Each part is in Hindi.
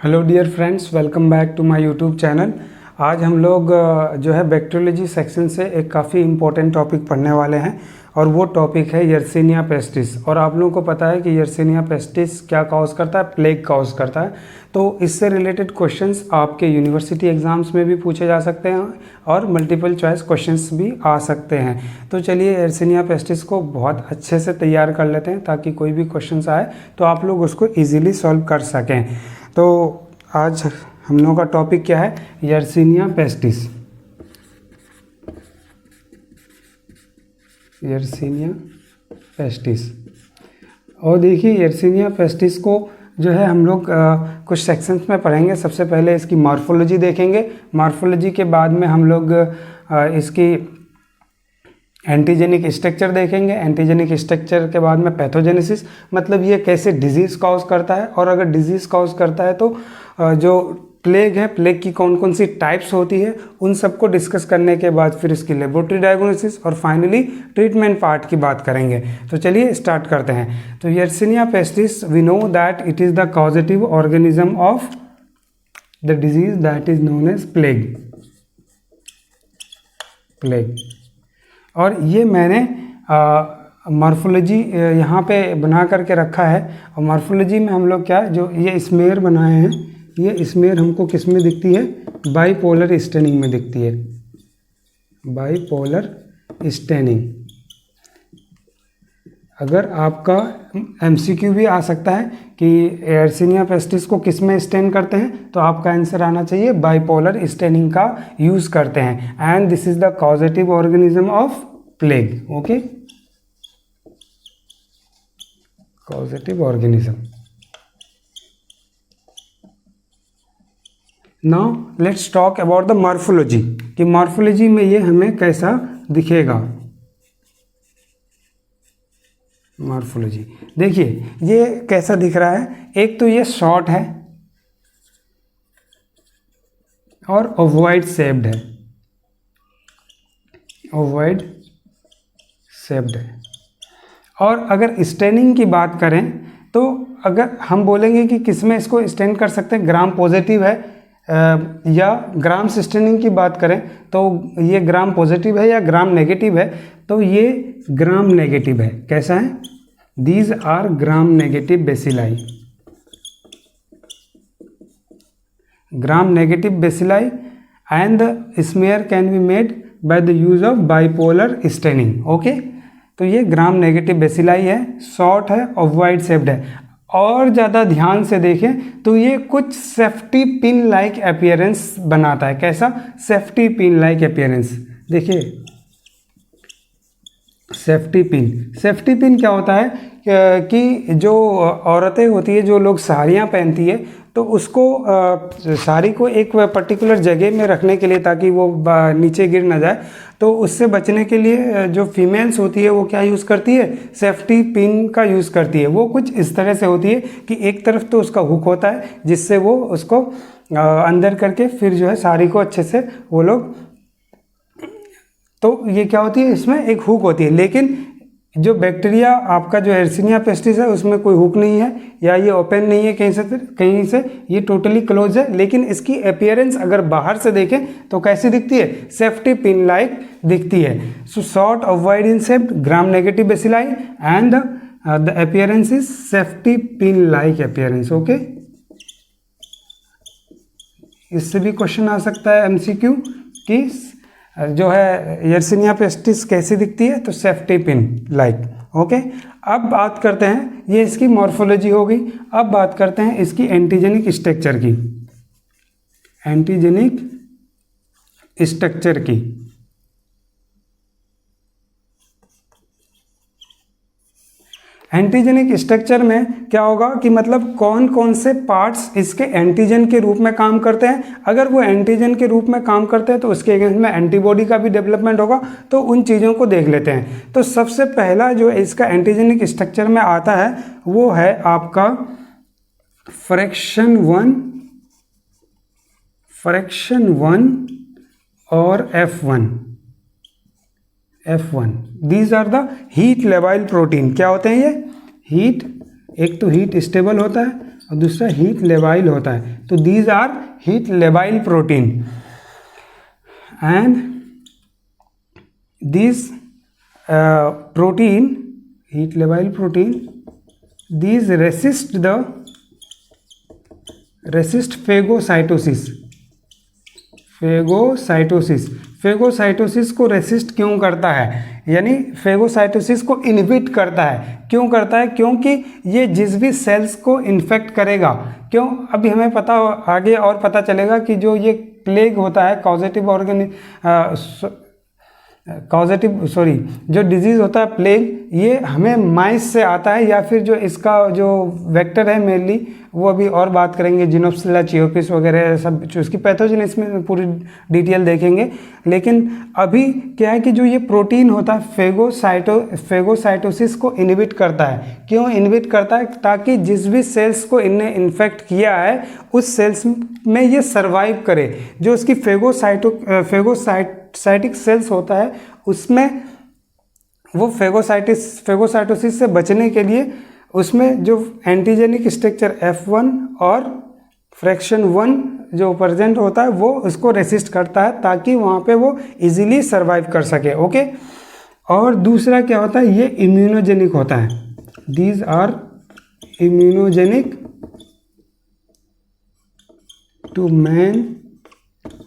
Hello dear friends, welcome back to my YouTube channel. आज हम लोग जो है बैक्टीरियोलॉजी सेक्शन से एक काफ़ी इम्पोर्टेंट टॉपिक पढ़ने वाले हैं और वो टॉपिक है यर्सीनिया पेस्टिस। और आप लोगों को पता है कि यर्सीनिया पेस्टिस क्या कॉज करता है? प्लेग कॉज करता है। तो इससे रिलेटेड क्वेश्चंस आपके यूनिवर्सिटी एग्जाम्स में भी पूछे जा सकते हैं और मल्टीपल चॉइस क्वेश्चंस भी आ सकते हैं। तो चलिए यर्सीनिया पेस्टिस को बहुत अच्छे से तैयार कर लेते हैं ताकि कोई भी क्वेश्चंस आए तो आप लोग उसको ईजिली सॉल्व कर सकें। तो आज हम लोगों का टॉपिक क्या है? Yersinia pestis. Yersinia pestis. और देखिए यर्सीनिया पेस्टिस को जो है हम लोग कुछ सेक्शंस में पढ़ेंगे। सबसे पहले इसकी मॉर्फोलॉजी देखेंगे। मॉर्फोलॉजी के बाद में हम लोग इसकी एंटीजेनिक स्ट्रक्चर देखेंगे। एंटीजेनिक स्ट्रक्चर के बाद में पैथोजेनेसिस, मतलब ये कैसे डिजीज़ कॉज करता है, और अगर डिजीज़ कॉज करता है तो जो प्लेग है, प्लेग की कौन कौन सी टाइप्स होती है, उन सबको डिस्कस करने के बाद फिर इसकी लेबोरेटरी डायग्नोसिस और फाइनली ट्रीटमेंट पार्ट की बात करेंगे। तो चलिए स्टार्ट करते हैं। तो Yersinia pestis, we know that it is the causative organism of the disease that is known as plague. Plague. और ये मैंने मॉर्फोलॉजी यहाँ पे बना करके रखा है। और मॉर्फोलॉजी में हम लोग क्या, जो ये स्मेयर बनाए हैं, ये स्मेयर हमको किस में दिखती है? बाईपोलर स्टेनिंग में दिखती है। Bipolar staining. अगर आपका एमसीक्यू भी आ सकता है कि यर्सीनिया पेस्टिस को किस में स्टेन करते हैं, तो आपका आंसर आना चाहिए बाईपोलर स्टेनिंग का यूज़ करते हैं। And this is the causative organism of plague. Okay, causative organism. Now let's talk about the morphology, कि मॉर्फोलॉजी में ये हमें कैसा दिखेगा। मॉर्फोलॉजी देखिए ये कैसा दिख रहा है। एक तो ये शॉर्ट है और ओवॉइड शेप्ड है। ओवॉइड शेप्ड है। और अगर स्टेनिंग की बात करें तो अगर हम बोलेंगे कि किस में इसको स्टेन कर सकते हैं, ग्राम पॉजिटिव है या ग्राम स्टेनिंग की बात करें तो ये ग्राम पॉजिटिव है या ग्राम नेगेटिव है, तो ये ग्राम नेगेटिव है। कैसा है? These are gram negative bacilli. Gram negative bacilli and the smear can be made by the use of bipolar staining. Okay, तो ये ग्राम नेगेटिव बेसिलाई है, शॉर्ट है, ओवॉइड शेप्ड है। और ज़्यादा ध्यान से देखें तो ये कुछ सेफ्टी पिन लाइक अपीयरेंस बनाता है। कैसा? Safety pin like appearance. देखिए सेफ्टी पिन। सेफ्टी पिन क्या होता है कि जो औरतें होती है, जो लोग साड़ियाँ पहनती है, तो उसको साड़ी को एक पर्टिकुलर जगह में रखने के लिए, ताकि वो नीचे गिर ना जाए, तो उससे बचने के लिए जो फीमेल्स होती है वो क्या यूज़ करती है? सेफ्टी पिन का यूज़ करती है। वो कुछ इस तरह से होती है कि एक तरफ तो उसका हुक होता है जिससे वो उसको अंदर करके फिर जो है साड़ी को अच्छे से वो लोग, तो ये क्या होती है, इसमें एक हुक होती है। लेकिन जो बैक्टीरिया आपका जो यर्सीनिया पेस्टिस है उसमें कोई हुक नहीं है या ये ओपन नहीं है कहीं से, ये टोटली क्लोज है। लेकिन इसकी अपीयरेंस अगर बाहर से देखें तो कैसी दिखती है? सेफ्टी पिन लाइक दिखती है। So short ovoid in shape, gram negative bacilli and the appearance is safety pin like appearance. Okay, इससे भी क्वेश्चन आ सकता है एमसीक्यू कि जो है यर्सीनिया पेस्टिस कैसी दिखती है, तो सेफ्टी पिन लाइक। ओके, अब बात करते हैं, ये इसकी मॉर्फोलॉजी हो गई। अब बात करते हैं इसकी एंटीजेनिक स्ट्रक्चर की। एंटीजेनिक स्ट्रक्चर की। एंटीजेनिक स्ट्रक्चर में क्या होगा कि मतलब कौन कौन से पार्ट्स इसके एंटीजन के रूप में काम करते हैं। अगर वो एंटीजन के रूप में काम करते हैं तो उसके अगेंस्ट में एंटीबॉडी का भी डेवलपमेंट होगा। तो उन चीज़ों को देख लेते हैं। तो सबसे पहला जो इसका एंटीजेनिक स्ट्रक्चर में आता है वो है आपका फ्रैक्शन 1 और F1। These are the heat लेवाइल प्रोटीन। क्या होते हैं ये? हीट, एक तो हीट स्टेबल होता है और दूसरा हीट लेवाइल होता है। तो these are heat labile protein and this protein heat labile protein these resist phagocytosis को रेसिस्ट क्यों करता है, यानी फेगोसाइटोसिस को इनहिबिट करता है। क्यों करता है? क्योंकि ये जिस भी सेल्स को इन्फेक्ट करेगा, क्यों अभी हमें पता आगे और पता चलेगा कि जो ये प्लेग होता है जो डिजीज़ होता है प्लेग, ये हमें माइस से आता है या फिर जो इसका जो वेक्टर है मेनली, वो अभी और बात करेंगे, जिनोप्सिला चियोपिस वगैरह सब जो इसकी पैथोजन इसमें पूरी डिटेल देखेंगे। लेकिन अभी क्या है कि जो ये प्रोटीन होता है फेगोसाइटोसिस को इनहिबिट करता है। क्यों इनहिबिट करता है? ताकि जिस भी सेल्स को इनने इन्फेक्ट किया है उस सेल्स में ये सर्वाइव करे। जो उसकी फेगोसाइटिक सेल्स होता है उसमें वो फेगोसाइटोसिस से बचने के लिए उसमें जो एंटीजेनिक स्ट्रक्चर F1 और फ्रैक्शन 1 जो प्रेजेंट होता है वो उसको रेसिस्ट करता है ताकि वहाँ पे वो इजीली सर्वाइव कर सके। ओके, और दूसरा क्या होता है, ये इम्यूनोजेनिक होता है। These are immunogenic to man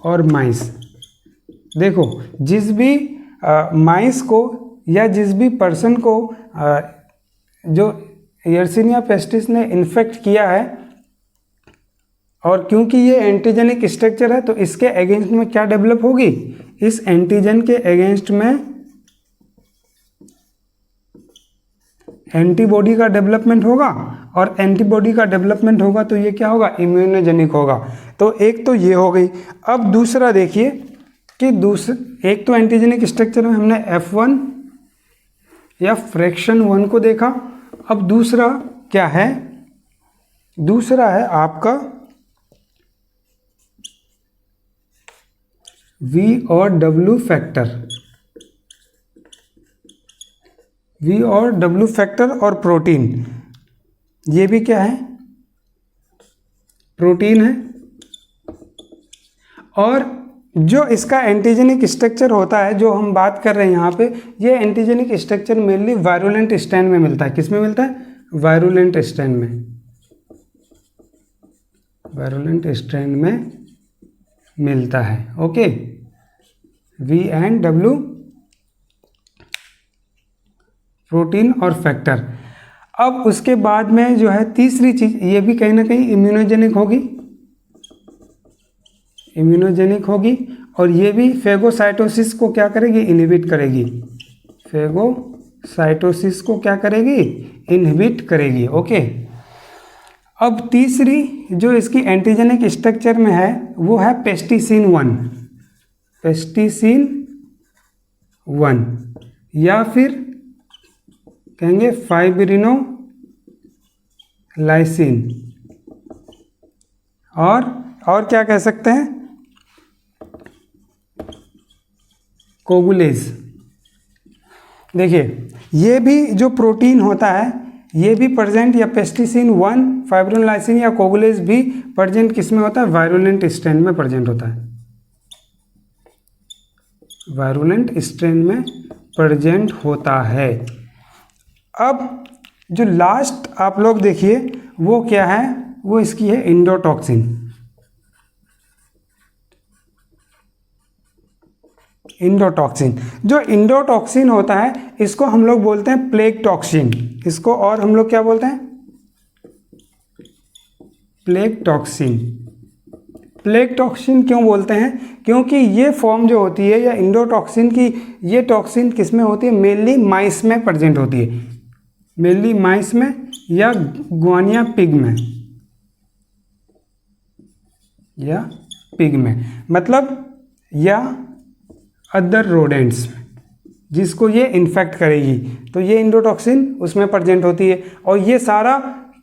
और माइस। देखो, जिस भी माइस को या जिस भी पर्सन को जो यर्सिनिया पेस्टिस ने इन्फेक्ट किया है, और क्योंकि ये एंटीजेनिक स्ट्रक्चर है तो इसके अगेंस्ट में क्या डेवलप होगी, इस एंटीजन के अगेंस्ट में एंटीबॉडी का डेवलपमेंट होगा, और एंटीबॉडी का डेवलपमेंट होगा तो ये क्या होगा, इम्यूनोजेनिक होगा। तो एक तो ये हो गई। अब दूसरा देखिए कि एक तो एंटीजेनिक स्ट्रक्चर में हमने F1 या फ्रैक्शन 1 को देखा। अब दूसरा क्या है, दूसरा है आपका V और W फैक्टर। V और W फैक्टर और प्रोटीन, ये भी क्या है, प्रोटीन है। और जो इसका एंटीजेनिक स्ट्रक्चर होता है जो हम बात कर रहे हैं यहाँ पे, ये antigenic structure mainly virulent strand में मिलता है। किस में मिलता है? वायरुलेंट स्ट्रैंड में। वायरुलेंट स्ट्रैंड में मिलता है। Okay, V and W protein और फैक्टर। अब उसके बाद में जो है तीसरी चीज, ये भी कहीं ना कहीं इम्यूनोजेनिक होगी, इम्यूनोजेनिक होगी, और ये भी फेगोसाइटोसिस को क्या करेगी, इनहिबिट करेगी। फेगोसाइटोसिस को क्या करेगी, इनहिबिट करेगी। ओके, अब तीसरी जो इसकी एंटीजेनिक स्ट्रक्चर में है वो है पेस्टिसिन 1। पेस्टिसिन 1 या फिर कहेंगे फाइब्रिनोलाइसिन, और क्या कह सकते हैं, कोगुलेज। देखिए, ये भी जो प्रोटीन होता है ये भी प्रेजेंट, या पेस्टिसिन 1, फाइब्रिनोलाइसिन या कोगुलेज भी प्रेजेंट किस में होता है, वायरुलेंट स्ट्रैंड में प्रेजेंट होता है। वायरुलेंट स्ट्रैंड में प्रेजेंट होता है। अब जो लास्ट आप लोग देखिए वो क्या है, वो इसकी है इंडोटॉक्सिन। इंडोटॉक्सिन, जो इंडोटॉक्सिन होता है इसको हम लोग बोलते हैं प्लेग टॉक्सिन। इसको और हम लोग क्या बोलते हैं, प्लेग टॉक्सिन। प्लेग टॉक्सिन क्यों बोलते हैं, क्योंकि ये फॉर्म जो होती है या इंडोटॉक्सिन की, ये टॉक्सिन किस में होती है, मेनली माइस में प्रेजेंट होती है। मेनली माइस में या गुआनिया पिग में, या पिग में, मतलब या अदर रोडेंट्स में जिसको ये इन्फेक्ट करेगी, तो ये इंडोटॉक्सिन उसमें प्रेजेंट होती है। और ये सारा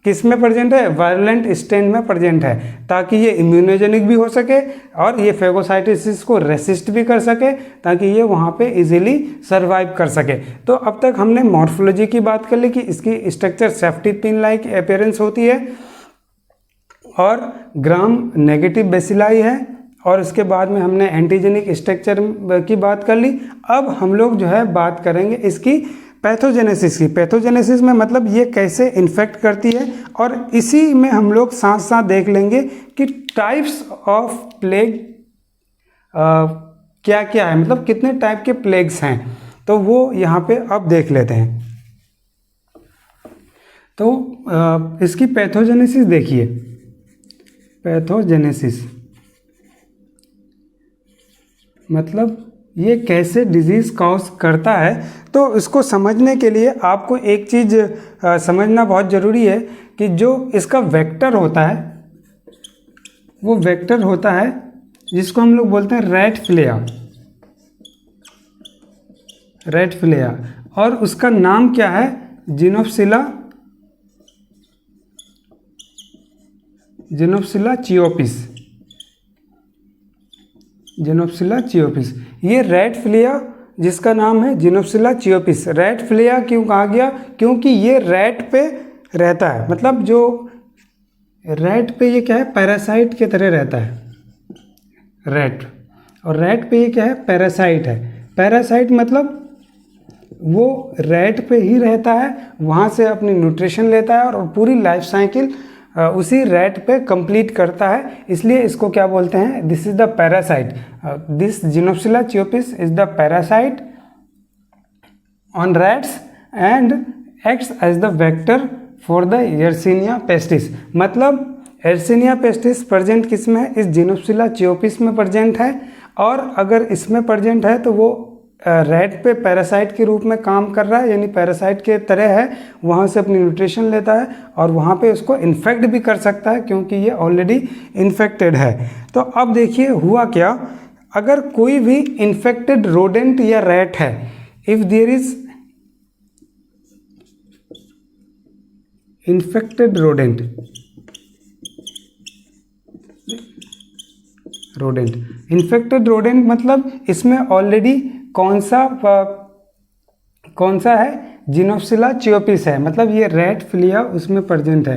किस में प्रेजेंट है, वायरुलेंट स्ट्रैंड में प्रेजेंट है, ताकि ये इम्यूनोजेनिक भी हो सके और ये फेगोसाइटोसिस को रेसिस्ट भी कर सके, ताकि ये वहाँ पे इजीली सर्वाइव कर सके। तो अब तक हमने मॉर्फोलॉजी की बात कर ली कि इसकी structure safety pin like appearance होती है, और ग्राम नेगेटिव बेसिलाई है, और उसके बाद में हमने एंटीजेनिक स्ट्रक्चर की बात कर ली। अब हम लोग जो है बात करेंगे इसकी पैथोजेनेसिस की। पैथोजेनेसिस में मतलब ये कैसे इन्फेक्ट करती है, और इसी में हम लोग साथ साथ देख लेंगे कि टाइप्स ऑफ प्लेग क्या क्या है, मतलब कितने टाइप के प्लेग्स हैं, तो वो यहाँ पे अब देख लेते हैं। तो इसकी पैथोजेनेसिस देखिए, पैथोजेनेसिस मतलब ये कैसे डिजीज़ कॉज करता है। तो इसको समझने के लिए आपको एक चीज़ समझना बहुत ज़रूरी है कि जो इसका वेक्टर होता है वो वेक्टर होता है जिसको हम लोग बोलते हैं रैट फ्लेया, रैट फ्लेया, और उसका नाम क्या है, जिनोप्सिला, जिनोप्सिला चियोपिस, जिनोप्सिला चियोपिस। ये रैट फ्लेया जिसका नाम है जिनोप्सिला चियोपिस। रैट फ्लेया क्यों कहा गया, क्योंकि ये रैट पे रहता है, मतलब जो रैट पे ये क्या है, पैरासाइट की तरह रहता है रैट, और रैट पे ये क्या है, पैरासाइट है। पैरासाइट मतलब वो रैट पे ही रहता है, वहाँ से अपनी न्यूट्रिशन लेता है और पूरी लाइफ साइकिल उसी रैट पे कंप्लीट करता है, इसलिए इसको क्या बोलते हैं, this is the parasite. This Xenopsylla cheopis is the parasite on rats and acts as the vector for the Yersinia pestis. मतलब यर्सीनिया पेस्टिस प्रेजेंट किस में है, इस जिनोप्सिला चियोपिस में प्रेजेंट है, और अगर इसमें प्रेजेंट है तो वो रैट पे पैरासाइट के रूप में काम कर रहा है, यानी पैरासाइट के तरह है, वहाँ से अपनी न्यूट्रिशन लेता है और वहाँ पे उसको इन्फेक्ट भी कर सकता है क्योंकि ये ऑलरेडी इन्फेक्टेड है। तो अब देखिए हुआ क्या, अगर कोई भी इन्फेक्टेड रोडेंट या रैट है, if there is infected rodent, infected rodent मतलब इसमें ऑलरेडी कौन सा है, जिनोप्सिला चियोपिस है, मतलब ये रैट फ्लिया उसमें प्रेजेंट है।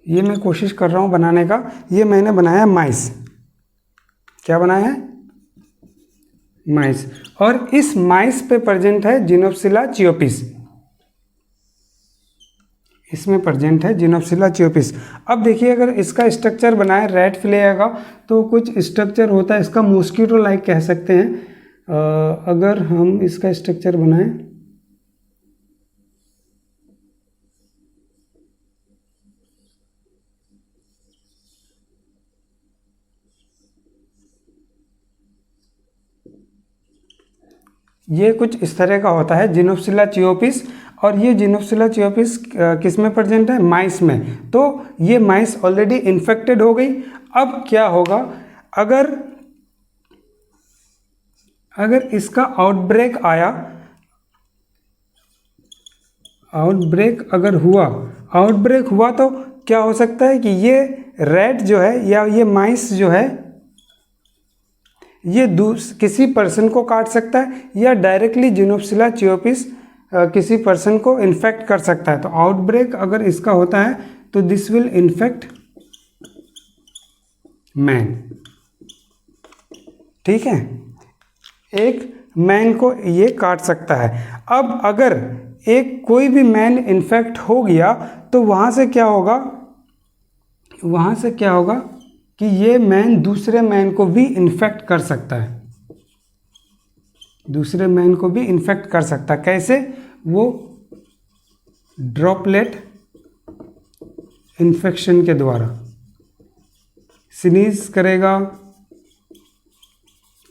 ये मैं कोशिश कर रहा हूँ बनाने का, ये मैंने बनाया माइस, क्या बनाया है, माइस, और इस माइस पे प्रेजेंट है जिनोप्सिला चियोपिस, इसमें प्रेजेंट है जिनोप्सिला चियोपिस। अब देखिए अगर इसका स्ट्रक्चर बनाए रैट फ्लेया का तो कुछ स्ट्रक्चर होता है, इसका मॉस्किटो लाइक कह सकते हैं। अगर हम इसका स्ट्रक्चर बनाएं, ये कुछ इस तरह का होता है जिनोप्सिला चियोपिस, और ये जिनोप्सिला चियोपिस किस में प्रेजेंट है, माइस में। तो ये माइस ऑलरेडी इन्फेक्टेड हो गई। अब क्या होगा, अगर इसका आउटब्रेक आया, आउटब्रेक अगर हुआ, आउटब्रेक हुआ तो क्या हो सकता है कि ये रैट जो है या ये माइस जो है ये किसी पर्सन को काट सकता है या डायरेक्टली जिनोप्सिला चियोपिस किसी पर्सन को इन्फेक्ट कर सकता है। तो आउटब्रेक अगर इसका होता है तो दिस विल इन्फेक्ट मैन, ठीक है, एक मैन को ये काट सकता है। अब अगर कोई भी मैन इन्फेक्ट हो गया तो वहाँ से क्या होगा कि ये मैन दूसरे मैन को भी इन्फेक्ट कर सकता है, दूसरे मैन को भी इन्फेक्ट कर सकता है। कैसे, वो ड्रॉपलेट इन्फेक्शन के द्वारा स्नीज करेगा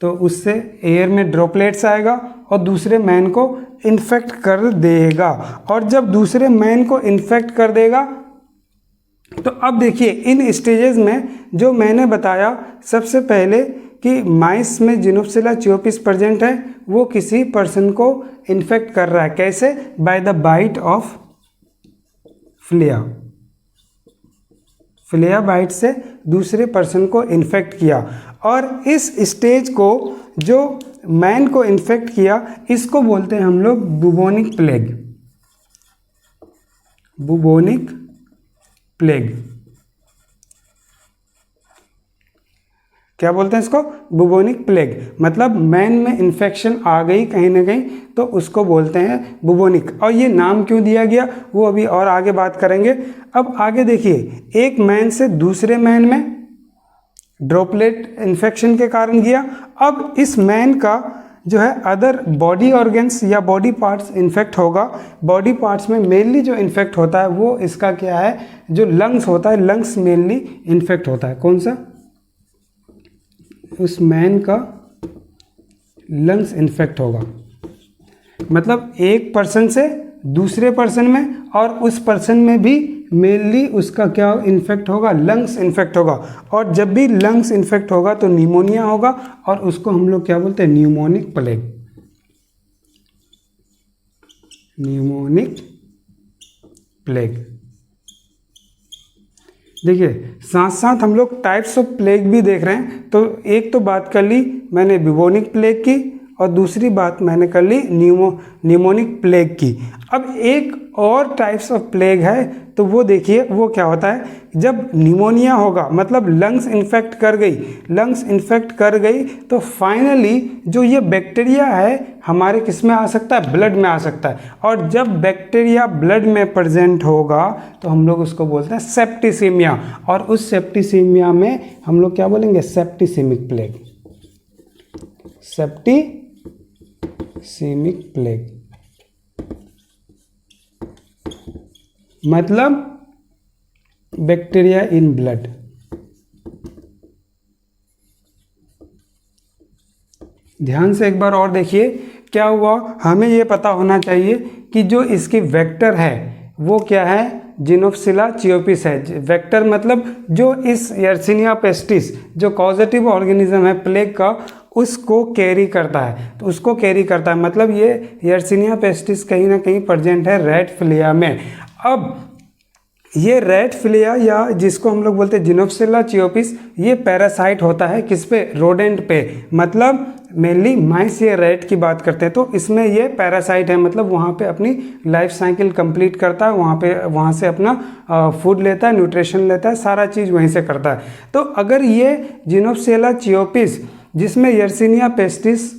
तो उससे एयर में ड्रॉपलेट्स आएगा और दूसरे मैन को इन्फेक्ट कर देगा, और जब दूसरे मैन को इन्फेक्ट कर देगा तो अब देखिए इन स्टेजेस में जो मैंने बताया सबसे पहले कि माइस में जिनोप्सिला चियोपिस प्रेजेंट है, वो किसी पर्सन को इन्फेक्ट कर रहा है। कैसे, by the bite of flea, flea bite से दूसरे पर्सन को इन्फेक्ट किया, और इस स्टेज को जो मैन को इन्फेक्ट किया इसको बोलते हैं हम लोग बुबोनिक प्लेग, बुबोनिक प्लेग। क्या बोलते हैं इसको? Bubonic plague. मतलब मैन में इन्फेक्शन आ गई कहीं ना कहीं तो उसको बोलते हैं बुबोनिक। और ये नाम क्यों दिया गया वो अभी और आगे बात करेंगे। अब आगे देखिए, एक मैन से दूसरे मैन में ड्रॉपलेट इन्फेक्शन के कारण गया। अब इस मैन का जो है अदर बॉडी ऑर्गन्स या बॉडी पार्ट्स इन्फेक्ट होगा। बॉडी पार्ट्स में मेनली जो इन्फेक्ट होता है वो इसका क्या है, जो लंग्स होता है, लंग्स मेनली इन्फेक्ट होता है। कौन सा? उस मैन का लंग्स इन्फेक्ट होगा। मतलब एक पर्सन से दूसरे पर्सन में, और उस पर्सन में भी मेनली उसका क्या इन्फेक्ट होगा? लंग्स इन्फेक्ट होगा। और जब भी लंग्स इन्फेक्ट होगा तो निमोनिया होगा, और उसको हम लोग क्या बोलते हैं? Mnemonic plague. Pneumonic plague. देखिए, साथ साथ हम लोग टाइप्स ऑफ प्लेग भी देख रहे हैं। तो एक तो बात कर ली मैंने बुबोनिक प्लेग की, और दूसरी बात मैंने कर ली न्यूमोनिक प्लेग की। अब एक और टाइप्स ऑफ प्लेग है, तो वो देखिए वो क्या होता है। जब निमोनिया होगा, मतलब लंग्स इन्फेक्ट कर गई, लंग्स इन्फेक्ट कर गई, तो फाइनली जो ये बैक्टीरिया है हमारे किस में आ सकता है? ब्लड में आ सकता है। और जब बैक्टीरिया ब्लड में प्रेजेंट होगा तो हम लोग उसको बोलते हैं सेप्टिसीमिया। और उस सेप्टिसीमिया में हम लोग क्या बोलेंगे? Septicaemic plague. सेप्टिसीमिक प्लेग मतलब बैक्टीरिया इन ब्लड। ध्यान से एक बार और देखिए क्या हुआ। हमें ये पता होना चाहिए कि जो इसकी वेक्टर है वो क्या है? जिनोफिला चियोपिस है। वेक्टर मतलब जो इस यर्सिनिया पेस्टिस जो कॉजेटिव ऑर्गेनिज्म है प्लेग का, उसको कैरी करता है। तो उसको कैरी करता है मतलब ये यर्सिनिया पेस्टिस कहीं ना कहीं प्रेजेंट है रेड फिलिया में। अब ये रेड फिलिया या जिसको हम लोग बोलते हैं जिनोफिला चियोपिस, ये पैरासाइट होता है किस पे? रोडेंट पे। मतलब मेनली माइस या रैट की बात करते हैं तो इसमें ये पैरासाइट है। मतलब वहाँ पे अपनी लाइफ साइकिल कंप्लीट करता है, वहाँ से अपना फूड लेता है, न्यूट्रिशन लेता है, सारा चीज़ वहीं से करता है। तो अगर ये जिनोफिला चियोपिस जिसमें यर्सिनिया पेस्टिस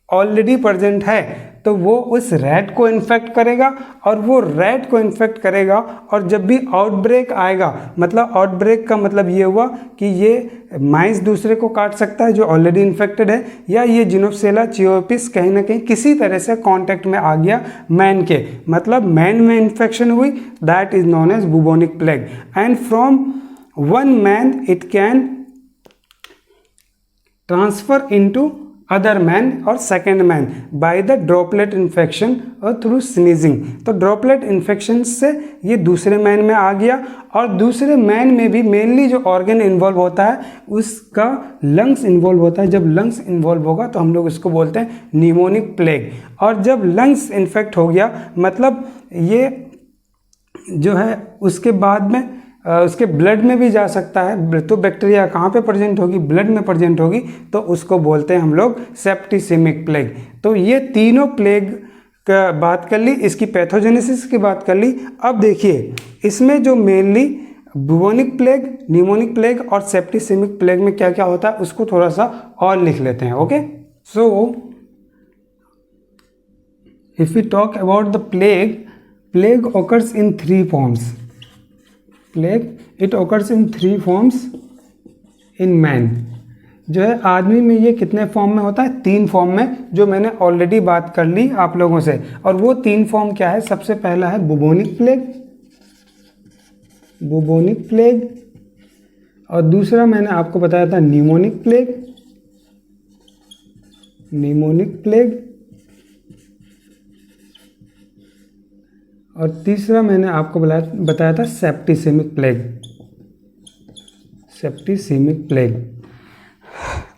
ऑलरेडी प्रेजेंट है तो वो उस रैट को इन्फेक्ट करेगा, और वो रैट को इन्फेक्ट करेगा। और जब भी आउटब्रेक आएगा, मतलब आउटब्रेक का मतलब ये हुआ कि ये माइस दूसरे को काट सकता है जो ऑलरेडी इन्फेक्टेड है, या ये जिनोफिला चियोपिस कहीं ना कहीं किसी तरह से कांटेक्ट में आ गया मैन के, मतलब मैन में इन्फेक्शन हुई, that is known as bubonic plague. And from one man it can transfer into other man और second man by the droplet infection और थ्रू स्नीजिंग। तो ड्रॉपलेट इन्फेक्शन से ये दूसरे मैन में आ गया, और दूसरे मैन में भी मेनली जो ऑर्गन इन्वॉल्व होता है उसका लंग्स इन्वॉल्व होता है। जब लंग्स इन्वॉल्व होगा तो हम लोग इसको बोलते हैं न्यूमोनिक प्लेग। और जब लंग्स इन्फेक्ट हो गया मतलब ये जो है उसके बाद में उसके ब्लड में भी जा सकता है। तो बैक्टीरिया कहाँ पे प्रेजेंट होगी? ब्लड में प्रेजेंट होगी, तो उसको बोलते हैं हम लोग सेप्टिसीमिक प्लेग। तो ये तीनों प्लेग का बात कर ली, इसकी पैथोजेनेसिस की बात कर ली। अब देखिए इसमें जो mainly bubonic plague, pneumonic plague और सेप्टिसीमिक प्लेग में क्या क्या होता है उसको थोड़ा सा और लिख लेते हैं। Okay, so if we talk about the plague occurs in three forms. Plague, it occurs in three forms in man. जो है आदमी में ये कितने फॉर्म में होता है? 3 फॉर्म में, जो मैंने ऑलरेडी बात कर ली आप लोगों से। और वो 3 फॉर्म क्या है? सबसे पहला है बुबोनिक प्लेग, और दूसरा मैंने आपको बताया था न्यूमोनिक प्लेग, और तीसरा मैंने आपको बताया था सेप्टिसीमिक प्लेग।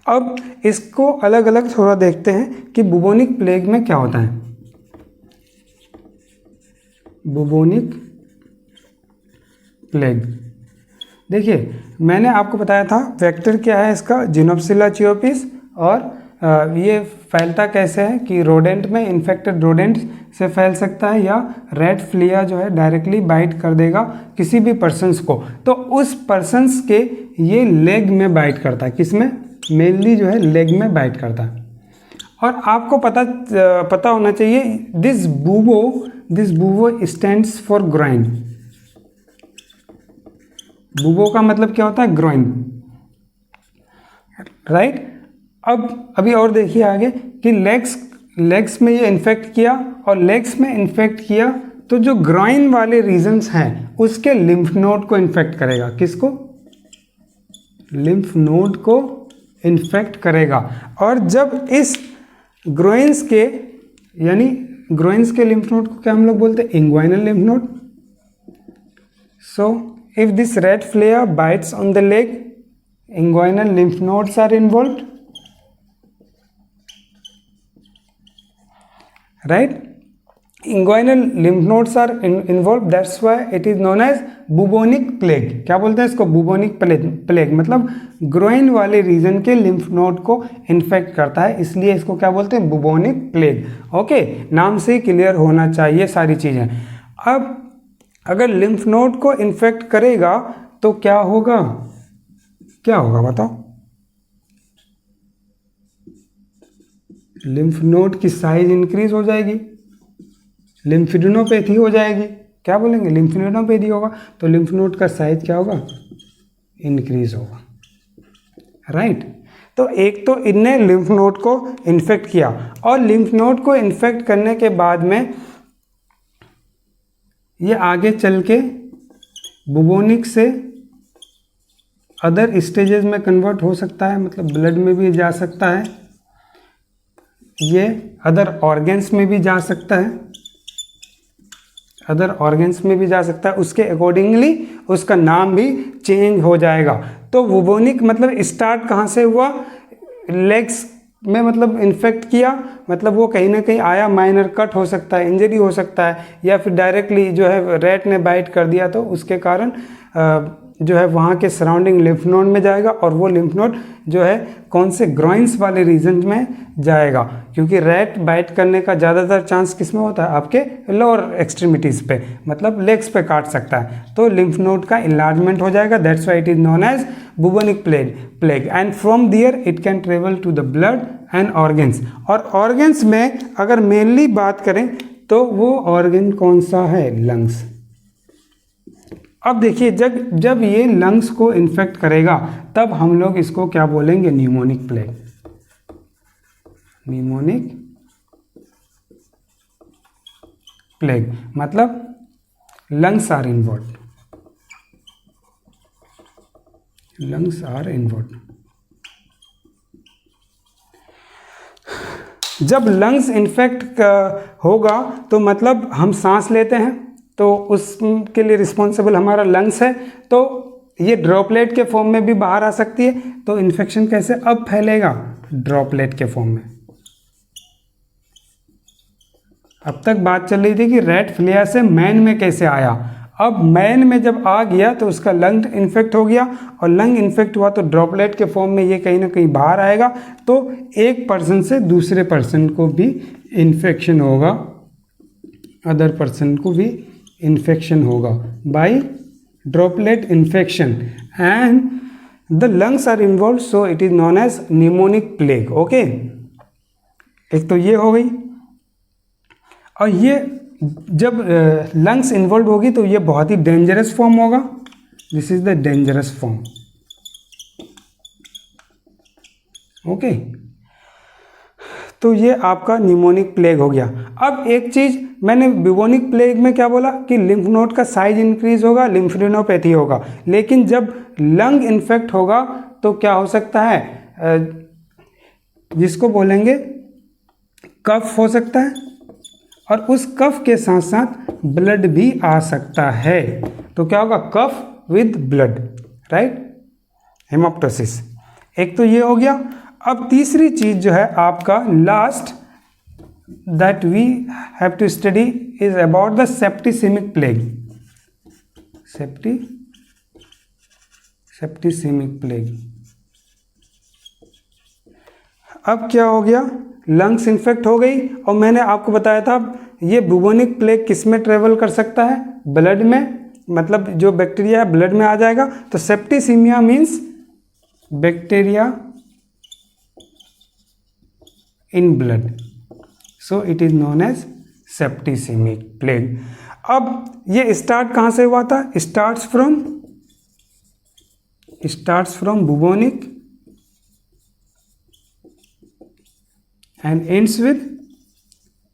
अब इसको अलग अलग थोड़ा देखते हैं कि बुबोनिक प्लेग में क्या होता है। बुबोनिक प्लेग देखिए मैंने आपको बताया था वेक्टर क्या है इसका? जिनोफिला चियोपिस और ये फैलता कैसे है कि रोडेंट में, इन्फेक्टेड रोडेंट से फैल सकता है, या रेड फ्लिया जो है डायरेक्टली बाइट कर देगा किसी भी पर्सन्स को, तो उस पर्सन्स के ये लेग में बाइट करता है। किसमें? मेनली जो है लेग में बाइट करता है। और आपको पता होना चाहिए this bubo stands for groin. Bubo का मतलब क्या होता है? Groin, right. अब अभी और देखिए आगे कि लेग्स में ये इन्फेक्ट किया, और लेग्स में इन्फेक्ट किया तो जो ग्रोइन वाले रीजन्स हैं उसके लिम्फ नोड को इन्फेक्ट करेगा। किसको? लिम्फ नोड को इन्फेक्ट करेगा। और जब इस ग्रोइन्स के, यानी ग्रोइन्स के लिम्फ नोड को क्या हम लोग बोलते हैं? Inguinal lymph node. So if this rat flea bites on the leg, inguinal lymph nodes are involved, right? Inguinal lymph nodes are involved, that's why it is known as bubonic plague। क्या बोलते हैं इसको? bubonic plague, मतलब ग्रोइन वाले रीजन के लिम्फ नोड को इन्फेक्ट करता है, इसलिए इसको क्या बोलते हैं? bubonic plague। ओके, नाम से ही क्लियर होना चाहिए सारी चीजें। अब अगर लिम्फ नोड को इन्फेक्ट करेगा तो क्या होगा? क्या होगा बताओ? लिम्फ नोड की साइज इंक्रीज हो जाएगी, लिम्फेडिनोपैथी हो जाएगी। क्या बोलेंगे? लिम्फेडिनोपैथी होगा तो लिम्फ नोड का साइज क्या होगा? इंक्रीज होगा, राइट। तो एक तो इनने लिम्फ नोड को इन्फेक्ट किया, और लिम्फ नोड को इन्फेक्ट करने के बाद में ये आगे चल के बुबोनिक से अदर स्टेजेस में कन्वर्ट हो सकता है, मतलब ब्लड में भी जा सकता है, ये अदर ऑर्गन्स में भी जा सकता है, अदर ऑर्गन्स में भी जा सकता है। उसके अकॉर्डिंगली उसका नाम भी चेंज हो जाएगा। तो बुबोनिक मतलब स्टार्ट कहाँ से हुआ? लेग्स में, मतलब इन्फेक्ट किया, मतलब वो कहीं ना कहीं आया, माइनर कट हो सकता है, इंजरी हो सकता है, या फिर डायरेक्टली जो है रैट ने बाइट कर दिया तो उसके कारण जो है वहाँ के सराउंडिंग लिम्फ नोड में जाएगा, और वो लिम्फ नोड जो है कौन से? ग्रोइन्स वाले रीजन में जाएगा, क्योंकि रैट बाइट करने का ज़्यादातर चांस किस में होता है? आपके लोअर एक्सट्रीमिटीज़ पे, मतलब लेग्स पे काट सकता है, तो लिम्फ नोड का इन्लार्जमेंट हो जाएगा। That's why it is known as bubonic plague. And from there it can travel to the blood and organs. और ऑर्गन्स में अगर मेनली बात करें तो वो ऑर्गन कौन सा है? लंग्स। अब देखिए जब ये लंग्स को इन्फेक्ट करेगा तब हम लोग इसको क्या बोलेंगे? Pneumonic plague. न्यूमोनिक प्लेग मतलब lungs are involve, lungs are involve. जब लंग्स इन्फेक्ट होगा तो मतलब हम सांस लेते हैं, तो उसके लिए रिस्पॉन्सिबल हमारा लंग्स है, तो ये ड्रॉपलेट के फॉर्म में भी बाहर आ सकती है। तो इन्फेक्शन कैसे अब फैलेगा? ड्रॉपलेट के फॉर्म में। अब तक बात चल रही थी कि रेड फ्लेयर से मैन में कैसे आया। अब मैन में जब आ गया तो उसका लंग इन्फेक्ट हो गया, और लंग इन्फेक्ट हुआ तो ड्रॉपलेट के फॉर्म में ये कहीं ना कहीं बाहर आएगा, तो एक पर्सन से दूसरे पर्सन को भी इन्फेक्शन होगा, अदर पर्सन को भी इन्फेक्शन होगा by droplet infection, and the lungs are involve, so it is known as pneumonic plague. Okay, एक तो ये हो गई। और ये जब लंग्स इन्वॉल्व होगी तो ये बहुत ही डेंजरस फॉर्म होगा। This is the dangerous form. Okay, तो ये आपका न्यूमोनिक प्लेग हो गया। अब एक चीज मैंने बुबोनिक प्लेग में क्या बोला कि लिम्फ नोड का साइज इंक्रीज होगा, लिम्फेडिनोपैथी होगा, लेकिन जब लंग इन्फेक्ट होगा तो क्या हो सकता है? जिसको बोलेंगे कफ हो सकता है, और उस कफ के साथ साथ ब्लड भी आ सकता है। तो क्या होगा? Cough with blood, right, hemoptysis. एक तो ये हो गया। अब तीसरी चीज जो है आपका last that we have to study is about the septicemic plague. Septicemic plague. अब क्या हो गया, लंग्स इन्फेक्ट हो गई, और मैंने आपको बताया था ये बुबोनिक प्लेग किस में ट्रेवल कर सकता है, ब्लड में, मतलब जो बैक्टीरिया है ब्लड में आ जाएगा। तो septicemia means bacteria in blood, so it is known as septicemic plague. अब ये स्टार्ट कहाँ से हुआ था, starts from bubonic and ends with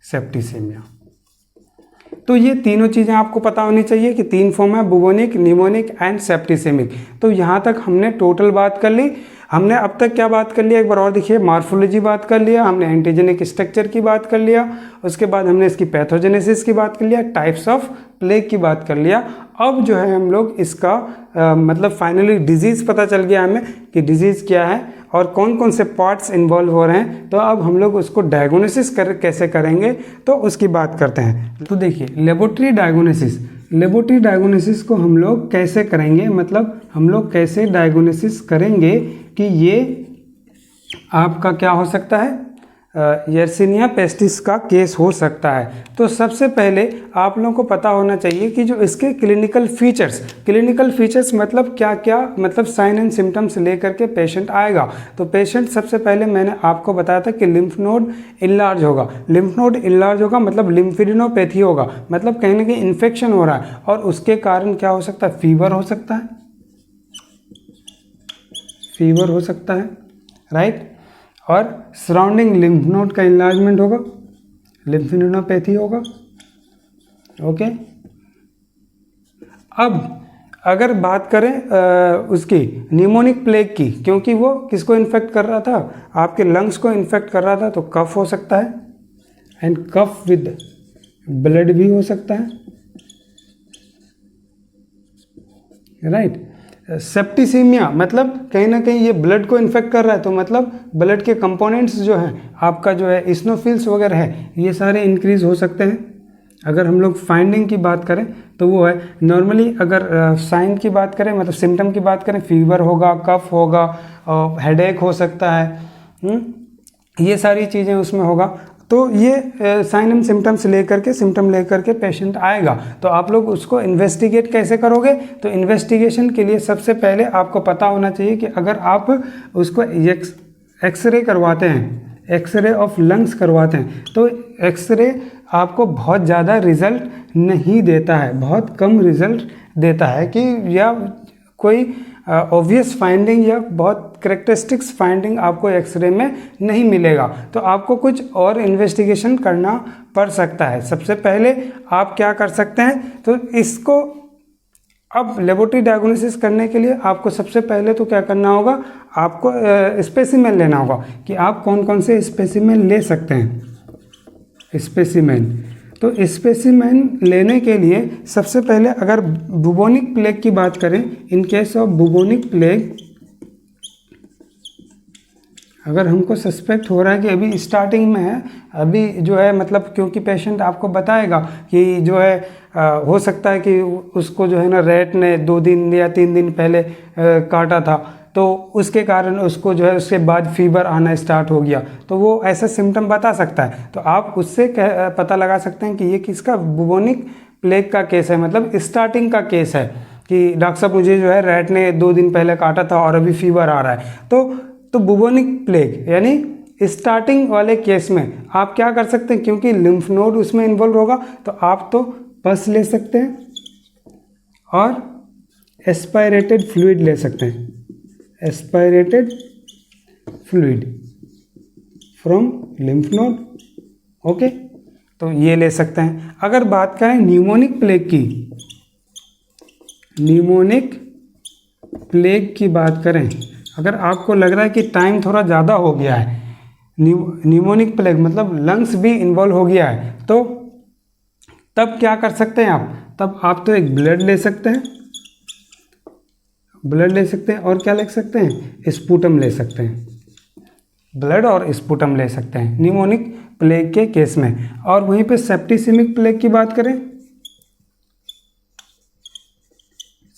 septicemia. तो ये तीनों चीज़ें आपको पता होनी चाहिए कि 3 फॉर्म है, बुबोनिक, निमोनिक एंड सेप्टिसीमिक। तो यहाँ तक हमने टोटल बात कर ली। हमने अब तक क्या बात कर लिया, एक बार और देखिए, मार्फोलॉजी बात कर लिया हमने, एंटीजेनिक स्ट्रक्चर की बात कर लिया, उसके बाद हमने इसकी पैथोजेनेसिस की बात कर लिया, टाइप्स ऑफ प्लेग की बात कर लिया। अब जो है हम लोग इसका मतलब फाइनली डिजीज़ पता चल गया हमें कि डिजीज़ क्या है और कौन कौन से पार्ट्स इन्वॉल्व हो रहे हैं। तो अब हम लोग उसको डायग्नोसिस कैसे करेंगे, तो उसकी बात करते हैं। तो देखिए, लेबोरेटरी डायग्नोसिस को हम लोग कैसे करेंगे, मतलब हम लोग कैसे डायग्नोसिस करेंगे कि ये आपका क्या हो सकता है, यर्सीनिया पेस्टिस का केस हो सकता है। तो सबसे पहले आप लोगों को पता होना चाहिए कि जो इसके क्लिनिकल फीचर्स मतलब क्या क्या, मतलब साइन एंड सिम्टम्स लेकर के पेशेंट आएगा। तो पेशेंट सबसे पहले मैंने आपको बताया था कि लिम्फ नोड इनलार्ज होगा, मतलब लिम्फेडिनोपैथी होगा, मतलब कहीं ना कहीं इन्फेक्शन हो रहा है, और उसके कारण क्या हो सकता है, फीवर हो सकता है, राइट। और सराउंडिंग लिम्फ नोड का इन्लार्जमेंट होगा, लिम्फेडिनोपैथी होगा, ओके। अब अगर बात करें उसकी निमोनिक प्लेग की, क्योंकि वो किसको इन्फेक्ट कर रहा था, आपके लंग्स को इन्फेक्ट कर रहा था, तो कफ हो सकता है, एंड कफ विद ब्लड भी हो सकता है, राइट। सेप्टिसीमिया मतलब कहीं ना कहीं ये ब्लड को इन्फेक्ट कर रहा है, तो मतलब ब्लड के कंपोनेंट्स जो हैं आपका जो है इस्नोफिल्स वगैरह है, ये सारे इंक्रीज हो सकते हैं। अगर हम लोग फाइंडिंग की बात करें तो वो है, नॉर्मली अगर साइन की बात करें, मतलब सिम्टम की बात करें, फीवर होगा, कफ होगा, हेडेक हो सकता है, ये सारी चीज़ें उसमें होगा। तो ये साइन एंड सिम्टम्स लेकर के पेशेंट आएगा। तो आप लोग उसको इन्वेस्टिगेट कैसे करोगे, तो इन्वेस्टिगेशन के लिए सबसे पहले आपको पता होना चाहिए कि अगर आप उसको एक्सरे करवाते हैं, एक्सरे ऑफ लंग्स करवाते हैं, तो एक्सरे आपको बहुत ज़्यादा रिजल्ट नहीं देता है, बहुत कम रिजल्ट देता है, कि या कोई ऑब्वियस फाइंडिंग या बहुत करेक्टरिस्टिक्स फाइंडिंग आपको एक्सरे में नहीं मिलेगा। तो आपको कुछ और इन्वेस्टिगेशन करना पड़ सकता है। सबसे पहले आप क्या कर सकते हैं, तो इसको अब लेबोरेटरी डायग्नोसिस करने के लिए आपको सबसे पहले तो क्या करना होगा, आपको स्पेसिमेन लेना होगा कि आप कौन कौन से स्पेसिमेन ले सकते हैं। स्पेसिमेन, तो स्पेसिमेन लेने के लिए सबसे पहले अगर बुबोनिक प्लेग की बात करें, in case of bubonic plague अगर हमको सस्पेक्ट हो रहा है कि अभी स्टार्टिंग में है, अभी जो है मतलब क्योंकि पेशेंट आपको बताएगा कि जो है हो सकता है कि उसको जो है ना रैट ने 2 दिन या 3 दिन पहले काटा था, तो उसके कारण उसको जो है उसके बाद फीवर आना स्टार्ट हो गया, तो वो ऐसा सिम्टम बता सकता है। तो आप उससे पता लगा सकते हैं कि ये किसका बुबोनिक प्लेग का केस है, मतलब स्टार्टिंग का केस है कि डॉक्टर साहब मुझे जो है रैट ने 2 दिन पहले काटा था और अभी फीवर आ रहा है। तो बुबोनिक प्लेग यानी स्टार्टिंग वाले केस में आप क्या कर सकते हैं, क्योंकि लिम्फ नोड उसमें इन्वॉल्व होगा, तो आप तो पस ले सकते हैं और एस्पायरेटेड फ्लूइड ले सकते हैं, aspirated fluid from lymph node, okay. तो ये ले सकते हैं। अगर बात करें न्यूमोनिक प्लेग की, न्यूमोनिक प्लेग की बात करें, अगर आपको लग रहा है कि टाइम थोड़ा ज़्यादा हो गया है, न्यूमोनिक प्लेग मतलब लंग्स भी इन्वॉल्व हो गया है, तो तब क्या कर सकते हैं आप, तब आप तो एक ब्लड ले सकते हैं, और क्या ले सकते हैं, स्पूटम ले सकते हैं, ब्लड और स्पूटम ले सकते हैं न्यूमोनिक प्लेग के केस में। और वहीं पे सेप्टिसिमिक प्लेग की बात करें,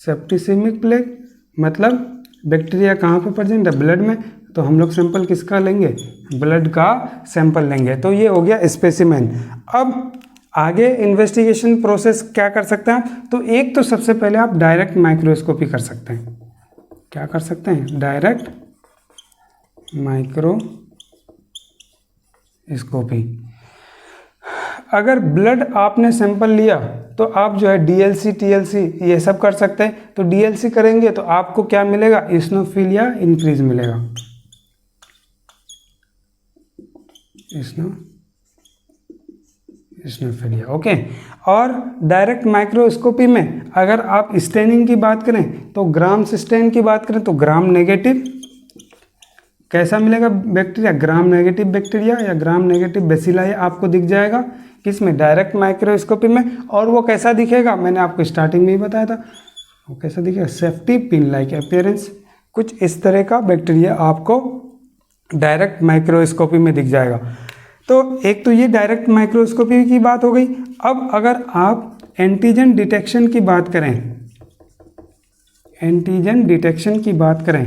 सेप्टिसिमिक प्लेग मतलब बैक्टीरिया कहाँ पे प्रेजेंट है, ब्लड में, तो हम लोग सैंपल किसका लेंगे, ब्लड का सैंपल लेंगे। तो ये हो गया स्पेसिमेन। अब आगे इन्वेस्टिगेशन प्रोसेस क्या कर सकते हैं आप, तो एक तो सबसे पहले आप डायरेक्ट माइक्रोस्कोपी कर सकते हैं। क्या कर सकते हैं, डायरेक्ट माइक्रोस्कोपी। अगर ब्लड आपने सैंपल लिया तो आप जो है डीएलसी टीएलसी ये सब कर सकते हैं। तो डीएलसी करेंगे तो आपको क्या मिलेगा, इस्नोफिलिया इंक्रीज मिलेगा, इस्नोफिलिया। ओके। और डायरेक्ट माइक्रोस्कोपी में अगर आप स्टेनिंग की बात करें तो ग्राम्स स्टेन की बात करें तो ग्राम नेगेटिव कैसा मिलेगा बैक्टीरिया, ग्राम नेगेटिव बैक्टीरिया या ग्राम नेगेटिव बेसिलाई आपको दिख जाएगा किसमें, डायरेक्ट माइक्रोस्कोपी में। और वो कैसा दिखेगा, मैंने आपको स्टार्टिंग में ही बताया था, वो कैसा दिखेगा, सेफ्टी पिन लाइक अपीयरेंस। कुछ इस तरह का बैक्टीरिया आपको डायरेक्ट माइक्रोस्कोपी में दिख जाएगा। तो एक तो ये डायरेक्ट माइक्रोस्कोपी की बात हो गई। अब अगर आप एंटीजन डिटेक्शन की बात करें, एंटीजन डिटेक्शन की बात करें,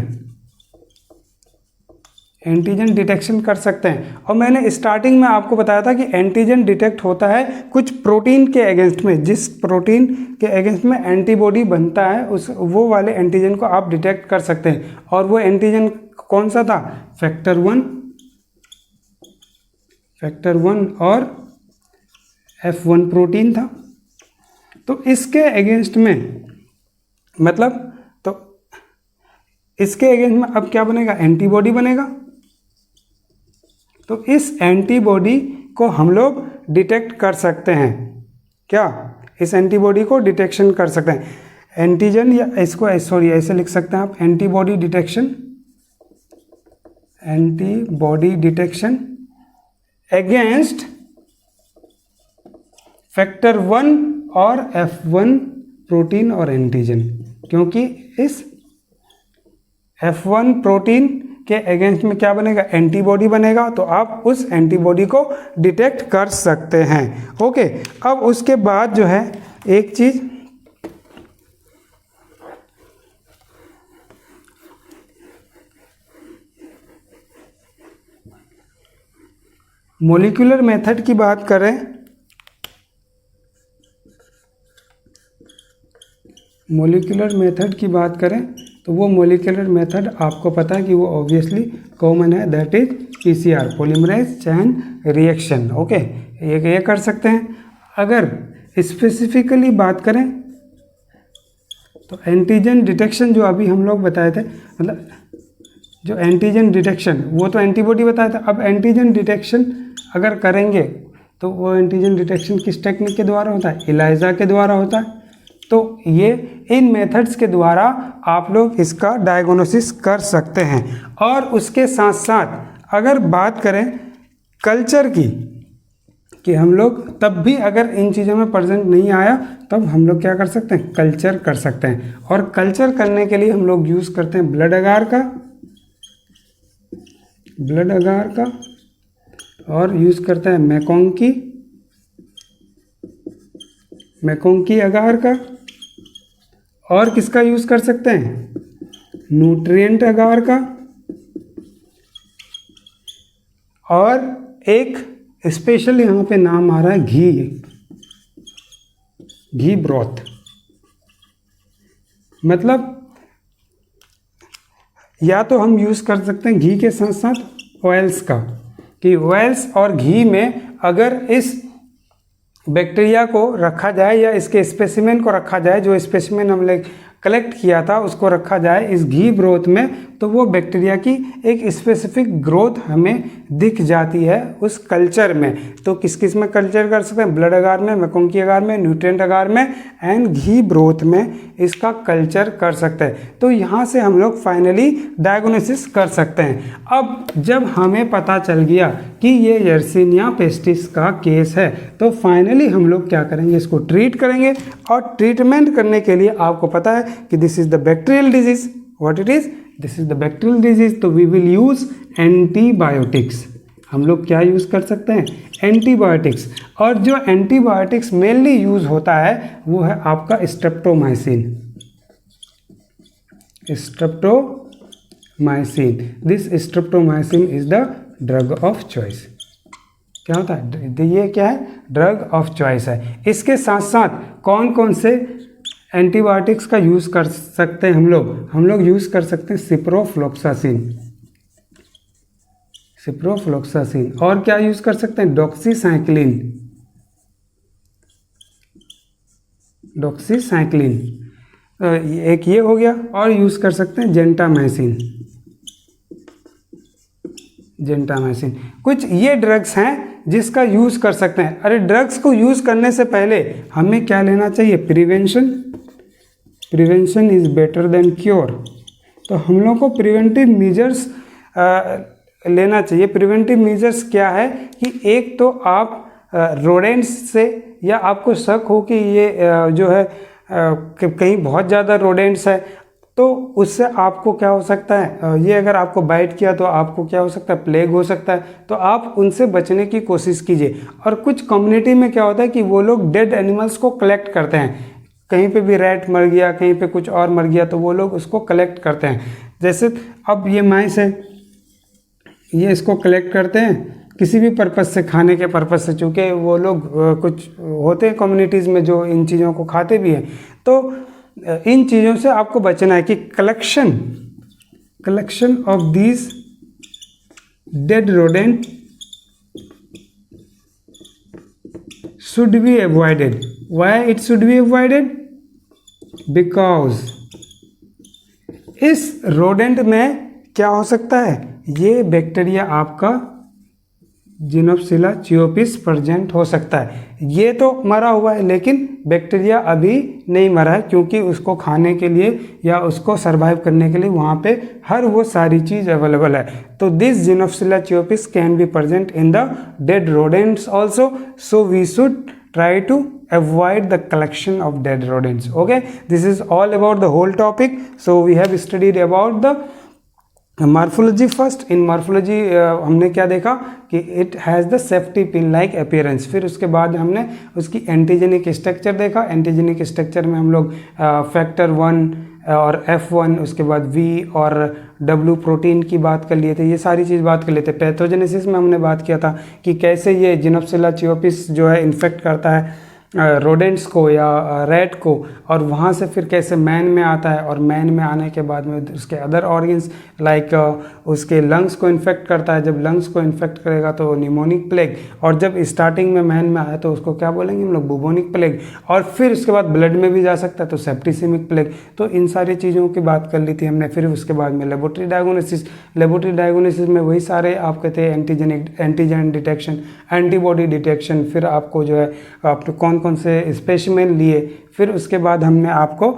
एंटीजन डिटेक्शन कर सकते हैं। और मैंने स्टार्टिंग में आपको बताया था कि एंटीजन डिटेक्ट होता है कुछ प्रोटीन के अगेंस्ट में, जिस प्रोटीन के अगेंस्ट में एंटीबॉडी बनता है उस वो वाले एंटीजन को आप डिटेक्ट कर सकते हैं। और वो एंटीजन कौन सा था, फैक्टर 1 और F1 प्रोटीन था। तो इसके अगेंस्ट में मतलब तो इसके अगेंस्ट में अब क्या बनेगा, एंटीबॉडी बनेगा। तो इस एंटीबॉडी को हम लोग डिटेक्ट कर सकते हैं। क्या, इस एंटीबॉडी को डिटेक्शन कर सकते हैं, एंटीजन या इसको सॉरी ऐसे लिख सकते हैं आप, antibody detection, antibody detection against factor 1 और F1 प्रोटीन और एंटीजन। क्योंकि इस F1 प्रोटीन के अगेंस्ट में क्या बनेगा, एंटीबॉडी बनेगा। तो आप उस एंटीबॉडी को डिटेक्ट कर सकते हैं। ओके। अब उसके बाद जो है एक चीज, मॉलिक्यूलर मेथड की बात करें, मॉलिक्यूलर मेथड की बात करें तो वो मॉलिक्यूलर मेथड आपको पता है कि वो ऑब्वियसली कॉमन है, that is PCR, polymerase chain reaction. Okay, ये कर सकते हैं। अगर स्पेसिफिकली बात करें तो एंटीजन डिटेक्शन जो अभी हम लोग बताए थे, मतलब जो एंटीजन डिटेक्शन वो तो एंटीबॉडी बताया था। अब एंटीजन डिटेक्शन अगर करेंगे तो वो एंटीजन डिटेक्शन किस टेक्निक के द्वारा होता है, ELISA के द्वारा होता है। तो ये इन मेथड्स के द्वारा आप लोग इसका डायग्नोसिस कर सकते हैं। और उसके साथ साथ अगर बात करें कल्चर की, कि हम लोग तब भी अगर इन चीज़ों में प्रेजेंट नहीं आया तब हम लोग क्या कर सकते हैं, कल्चर कर सकते हैं। और कल्चर करने के लिए हम लोग यूज़ करते हैं ब्लड अगार का, और यूज़ करते हैं मैकोंकी अगार का, और किसका यूज़ कर सकते हैं, न्यूट्रिएंट अगार का, और एक स्पेशल यहाँ पे नाम आ रहा है घी ब्रॉथ। मतलब या तो हम यूज़ कर सकते हैं घी के साथ साथ ऑयल्स का, कि ऑयल्स और घी में अगर इस बैक्टीरिया को रखा जाए या इसके स्पेसिमेन को रखा जाए, जो स्पेसिमेन हमने कलेक्ट किया था उसको रखा जाए इस घी ब्रोथ में, तो वो बैक्टीरिया की एक स्पेसिफिक ग्रोथ हमें दिख जाती है उस कल्चर में। तो किस किस में कल्चर कर सकते हैं, ब्लड अगार में, मैकोंकी अगार में, न्यूट्रिएंट अगार में एंड घी ब्रोथ में इसका कल्चर कर सकते हैं। तो यहाँ से हम लोग फाइनली डायग्नोसिस कर सकते हैं। अब जब हमें पता चल गया कि ये यर्सीनिया पेस्टिस का केस है, तो फाइनली हम लोग क्या करेंगे, इसको ट्रीट करेंगे। और ट्रीटमेंट करने के लिए आपको पता है कि this is the bacterial disease, what it is, this is the bacterial disease. तो वी विल यूज एंटीबायोटिक्स। हम लोग क्या यूज कर सकते हैं, एंटीबायोटिक्स। और जो एंटीबायोटिक्स मेनली यूज होता है वो है आपका streptomycin, this streptomycin is the drug of choice. क्या होता है ये, क्या है, ड्रग ऑफ चॉइस है। इसके साथ साथ कौन कौन से एंटीबायोटिक्स का यूज़ कर सकते हैं हम लोग यूज़ कर सकते हैं सिप्रोफ्लोक्सासिन, सिप्रोफ्लोक्सासिन, और क्या यूज़ कर सकते हैं, डॉक्सीसाइक्लिन, डॉक्सीसाइक्लिन, एक ये हो गया, और यूज़ कर सकते हैं जेंटामाइसिन, जेंटामाइसिन। कुछ ये ड्रग्स हैं जिसका यूज़ कर सकते हैं। अरे ड्रग्स को यूज़ करने से पहले हमें क्या लेना चाहिए, prevention, prevention is better than cure. तो हम लोग को प्रिवेंटिव मेजर्स लेना चाहिए। प्रिवेंटिव मेजर्स क्या है कि एक तो आप रोडेंट्स से, या आपको शक हो कि ये जो है कहीं बहुत ज़्यादा रोडेंट्स है, तो उससे आपको क्या हो सकता है, ये अगर आपको बाइट किया तो आपको क्या हो सकता है, प्लेग हो सकता है। तो आप उनसे बचने की कोशिश कीजिए। और कुछ कम्युनिटी में क्या होता है कि वो लोग डेड एनिमल्स को कलेक्ट करते हैं, कहीं पे भी रैट मर गया, कहीं पे कुछ और मर गया, तो वो लोग उसको कलेक्ट करते हैं। जैसे अब ये माइस है, ये इसको कलेक्ट करते हैं किसी भी पर्पज़ से, खाने के पर्पज़ से, चूँकि वो लोग कुछ होते हैं कम्युनिटीज़ में जो इन चीज़ों को खाते भी हैं। तो इन चीज़ों से आपको बचना है कि collection of these dead rodent should be avoided. Why it should be avoided? Because इस रोडेंट में क्या हो सकता है, ये बैक्टीरिया आपका जिनोप्सिला चियोपिस प्रेजेंट हो सकता है। ये तो मरा हुआ है, लेकिन बैक्टीरिया अभी नहीं मरा है, क्योंकि उसको खाने के लिए या उसको सरवाइव करने के लिए वहाँ पे हर वो सारी चीज़ अवेलेबल है। तो this Xenopsylla cheopis can be present in the dead rodents also, so we should try to avoid the collection of dead rodents. Okay, this is all about the whole topic. So we have studied about the morphology first. In morphology हमने क्या देखा कि it has the safety pin like appearance. फिर उसके बाद हमने उसकी एंटीजेनिक स्ट्रक्चर देखा। एंटीजेनिक स्ट्रक्चर में हम लोग फैक्टर 1 और F1, उसके बाद V और W प्रोटीन की बात कर लिए थे, ये सारी चीज़ बात कर लिए थे। पैथोजेनेसिस में हमने बात किया था कि कैसे ये जिनोप्सिला चियोपिस जो है इन्फेक्ट करता है रोडेंट्स को या रैट को, और वहाँ से फिर कैसे मैन में आता है, और मैन में आने के बाद में उसके अदर ऑर्गन्स लाइक उसके लंग्स को इन्फेक्ट करता है। जब लंग्स को इन्फेक्ट करेगा तो निमोनिक प्लेग, और जब स्टार्टिंग में मैन में आया तो उसको क्या बोलेंगे हम लोग, बुबोनिक प्लेग, और फिर उसके बाद ब्लड में भी जा सकता है तो सेप्टिसिमिक प्लेग। तो इन सारी चीज़ों की बात कर ली थी हमने। फिर उसके बाद में लेबोरेटरी डायग्नोसिस, लेबोरेटरी डायग्नोसिस में वही सारे आप कहते हैं एंटीजन डिटेक्शन, एंटीबॉडी डिटेक्शन, फिर आपको जो है आपने कौन से स्पेसिमेन लिए, फिर उसके बाद हमने आपको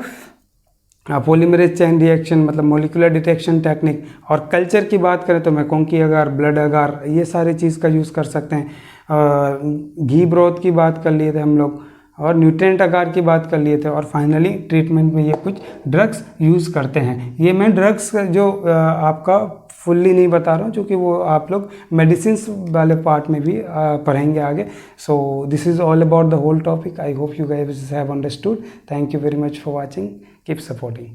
पॉलीमरेज चेन रिएक्शन मतलब मोलिकुलर डिटेक्शन टेक्निक, और कल्चर की बात करें तो मैकोंकी अगार, ब्लड अगार, ये सारे चीज़ का यूज़ कर सकते हैं। घी ब्रोथ की बात कर लिए थे हम लोग, और न्यूट्रिएंट अगार की बात कर लिए थे, और फाइनली ट्रीटमेंट में ये कुछ ड्रग्स यूज़ करते हैं। ये मैं ड्रग्स जो आपका फुल्ली नहीं बता रहा हूँ, क्योंकि वो आप लोग मेडिसिन वाले पार्ट में भी पढ़ेंगे आगे। So this is all about the whole topic. I hope you guys have understood. Thank you very much for watching, keep supporting.